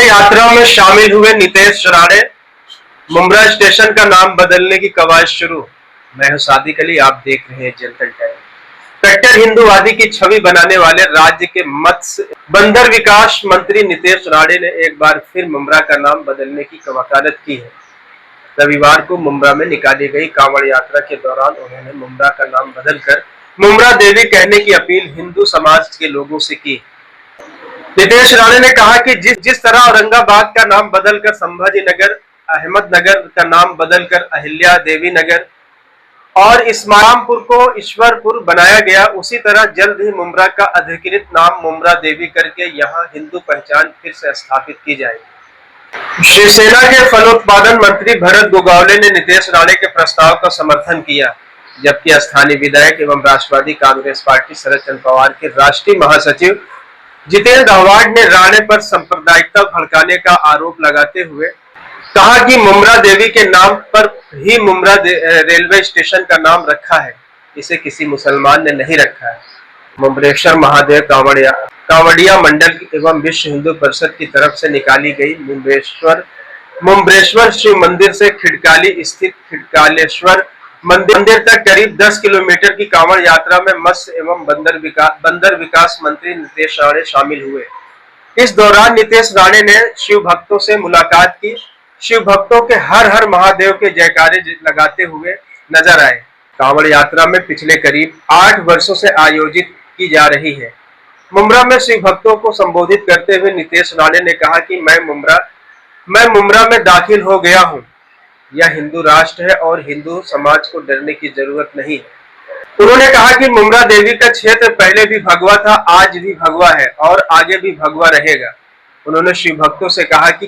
कांवड़ यात्रा में शामिल हुए नीतीश राणे। मुंब्रा स्टेशन का नाम बदलने की कवायद शुरू। मैं हूं सादिक अली, आप देख रहे हैं जनता टाइम। कट्टर हिंदूवादी की छवि बनाने वाले राज्य के मत्स्य बंदर विकास मंत्री नीतीश राणे ने एक बार फिर मुंब्रा का नाम बदलने की वकालत की है। रविवार को मुंब्रा में निकाली गई कांवड़ यात्रा के दौरान उन्होंने मुंब्रा का नाम बदलकर मुंब्रा देवी कहने की अपील हिंदू समाज के लोगों से की। नीतीश राणे ने कहा कि जिस तरह औरंगाबाद का नाम बदलकर संभाजी नगर, अहमदनगर का नाम बदलकर अहिल्या देवी नगर और इस्मामपुर को ईश्वरपुर बनाया गया, उसी तरह जल्द ही मुंब्रा का अधिकृत नाम मुंब्रा देवी करके यहां हिंदू पहचान फिर से स्थापित की जाएगी। शिवसेना के फलोत्पादन मंत्री भरत गोगावले ने नीतीश राणे के प्रस्ताव का समर्थन किया, जबकि स्थानीय विधायक एवं राष्ट्रवादी कांग्रेस पार्टी शरद चंद्र पवार के राष्ट्रीय महासचिव जितेंद्र आव्हाड ने राणे पर सांप्रदायिकता भड़काने का आरोप लगाते हुए कहा कि मुंब्रा देवी के नाम पर ही मुंब्रा रेलवे स्टेशन का नाम रखा है, इसे किसी मुसलमान ने नहीं रखा है। मुंब्रेश्वर महादेव कांवड़िया मंडल एवं विश्व हिंदू परिषद की तरफ से निकाली गई मुंब्रेश्वर शिव मंदिर से खिड़काली स्थित खिड़कालेश्वर मंदिर तक करीब 10 किलोमीटर की कांवड़ यात्रा में मत्स्य एवं बंदर विकास मंत्री नीतीश राणे शामिल हुए। इस दौरान नीतीश राणे ने शिव भक्तों से मुलाकात की। शिव भक्तों के हर हर महादेव के जयकारे लगाते हुए नजर आए। कांवड़ यात्रा में पिछले करीब 8 वर्षों से आयोजित की जा रही है। मुंब्रा में शिव भक्तों को संबोधित करते हुए नीतीश राणे ने कहा कि मैं मुंब्रा में दाखिल हो गया हूं। यह हिंदू राष्ट्र है और हिंदू समाज को डरने की जरूरत नहीं है। उन्होंने कहा कि मुंब्रा देवी का क्षेत्र पहले भी भगवा था, आज भी भगवा है और आगे भी भगवा रहेगा। उन्होंने शिव भक्तों से कहा कि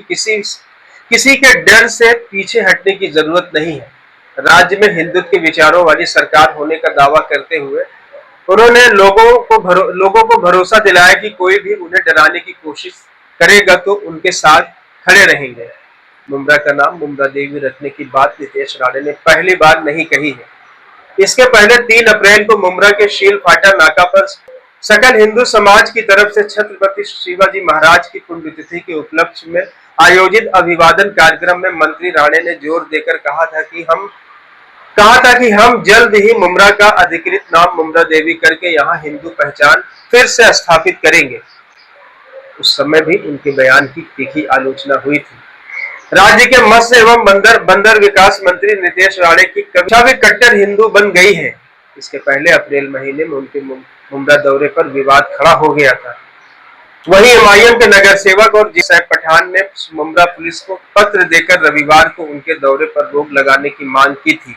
किसी के डर से पीछे हटने की जरूरत नहीं है। राज्य में हिंदुत्व के विचारों वाली सरकार होने का दावा करते हुए उन्होंने लोगों को भरोसा दिलाया कि कोई भी उन्हें डराने की कोशिश करेगा तो उनके साथ खड़े रहेंगे। मुंब्रा का नाम मुंब्रा देवी रखने की बात नीतीश राणे ने पहली बार नहीं कही है। इसके पहले 3 अप्रैल को मुंब्रा के शील फाटा नाका पर सकल हिंदू समाज की तरफ से छत्रपति शिवाजी महाराज की पुण्यतिथि के उपलक्ष्य में आयोजित अभिवादन कार्यक्रम में मंत्री राणे ने जोर देकर कहा था कि हम जल्द ही मुंब्रा का अधिकृत नाम मुंब्रा देवी करके यहाँ हिंदू पहचान फिर से स्थापित करेंगे। उस समय भी उनके बयान की तीखी आलोचना हुई थी। राज्य के मत्स्य एवं बंदर विकास मंत्री नीतीश राणे की कविता भी कट्टर हिंदू बन गई है। इसके पहले अप्रैल महीने में उनके मुंब्रा दौरे पर विवाद खड़ा हो गया था। वहीं एमआईएम के नगर सेवक और सैफ पठान ने मुंब्रा पुलिस को पत्र देकर रविवार को उनके दौरे पर रोक लगाने की मांग की थी।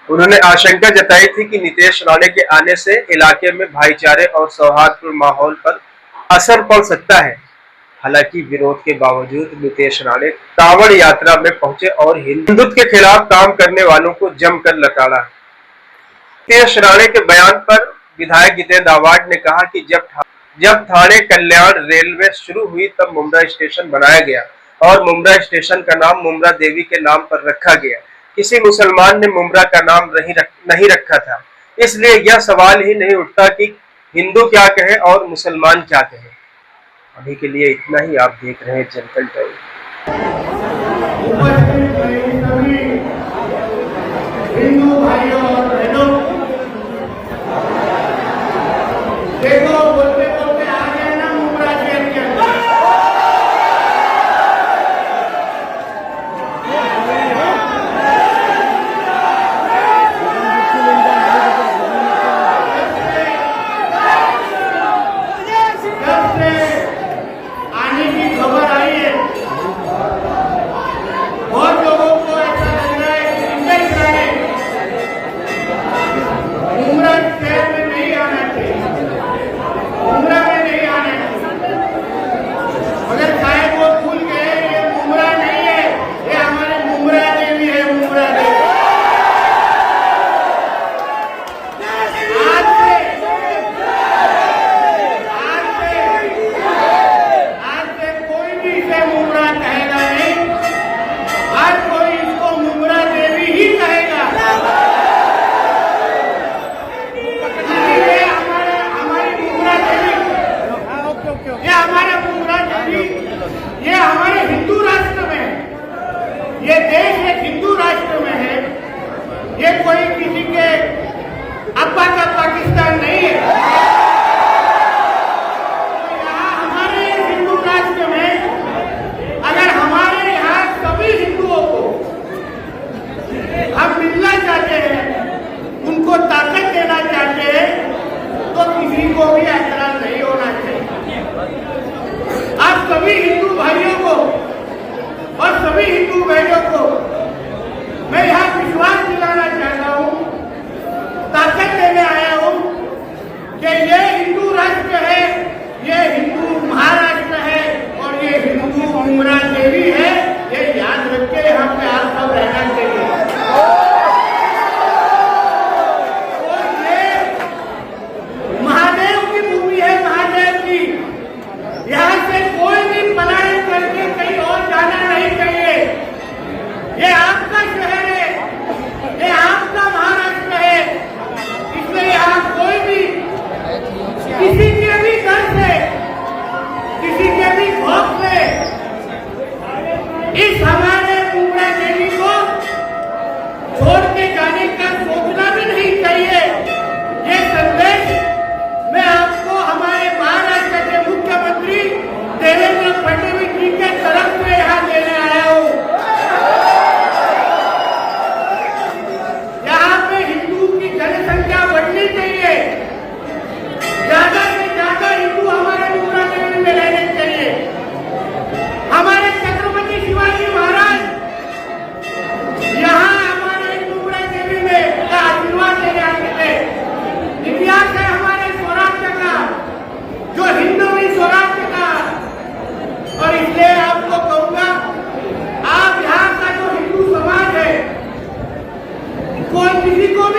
उन्होंने आशंका जताई थी कि नीतीश राणे के आने से इलाके में भाईचारे और सौहार्दपूर्ण माहौल पर असर पड़ सकता है। हालांकि विरोध के बावजूद नीतीश राणे कांवड़ यात्रा में पहुंचे और हिंदुत्व के खिलाफ काम करने वालों को जमकर लताड़ा। नीतीश राणे के बयान पर विधायक जितेंद्र आव्हाड ने कहा कि जब थाने कल्याण रेलवे शुरू हुई तब मुंब्रा स्टेशन बनाया गया और मुंब्रा स्टेशन का नाम मुंब्रा देवी के नाम पर रखा गया। किसी मुसलमान ने मुंब्रा का नाम नहीं रखा था, इसलिए यह सवाल ही नहीं उठता कि हिंदू क्या कहे और मुसलमान क्या कहे। अभी के लिए इतना ही। आप देख रहे हैं जनता टाइम। हिंदू भाइयों और बहनों, देखो बोलते बोलते आ गए ना मुंब्रा जेल के अंदर।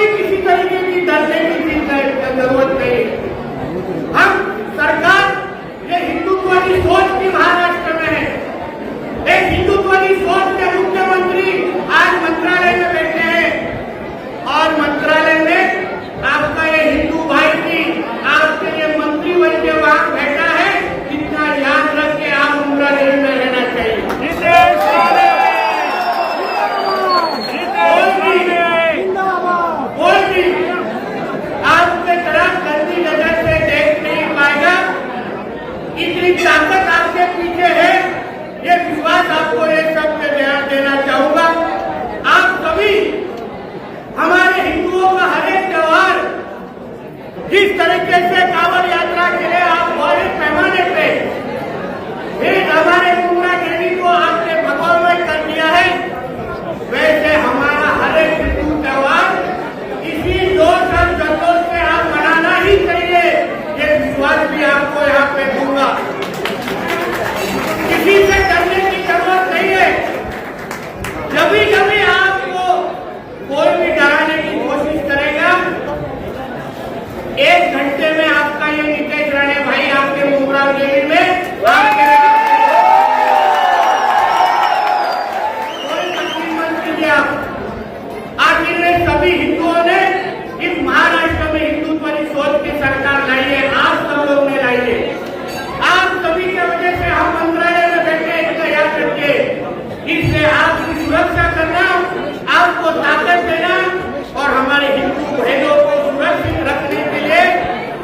भी किसी तरीके की डरने की जरूरत नहीं है। हम सरकार ये हिंदुत्वादी सोच की महाराष्ट्र में है। एक हिंदुत्वादी सोच के मुख्यमंत्री आज मंत्रालय में बैठे हैं और मंत्रालय में आपका ये हिंदू भाई भी आपके ये मंत्री बन के वहां बैठा है। इतना याद रख के आप उम्र में रहना चाहिए। कोई भी आपके तरफ गंदी नजर से देख नहीं पाएगा। इतनी ताकत आपके पीछे है, ये विश्वास आपको ये सब पे देना चाहूंगा। आप सभी हमारे हिंदुओं का हर एक त्योहार जिस तरीके से कांवड़ यात्रा के लिए आप बड़े पैमाने पे हमारे मुंद्रा देवी को आपने भगवान में कर दिया है, वैसे हमारा हर एक हिंदू त्योहार इसी जोश और जल्लोष से आप मनाना ही चाहिए। ये विश्वास भी आपको यहाँ पे दूंगा। किसी से डरने की जरूरत नहीं है। जब भी आपको कोई भी डराने की कोशिश करेगा, 1 घंटे में आपका ये नितेश राणे भाई आपके मुंद्रा देवी में आखिर में सभी हिंदुओं ने इस महाराष्ट्र में हिंदुत्वादी सोच की सरकार लाई है। आप सब लोगों ने लाई है। आप सभी की वजह से हम मंत्रालय में बैठे इसका याद रखिए। इससे आपकी सुरक्षा करना, आपको ताकत देना और हमारे हिंदू भाइयों को सुरक्षित रखने के लिए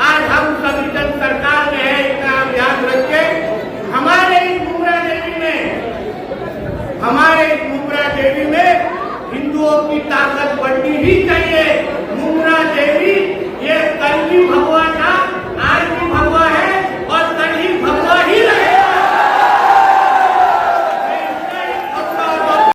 आज हम सभी जन सरकार में है। इसका आप याद रखें। हमारे इस मुंद्रा देवी में हिंदुओं की ताकत बढ़नी ही चाहिए।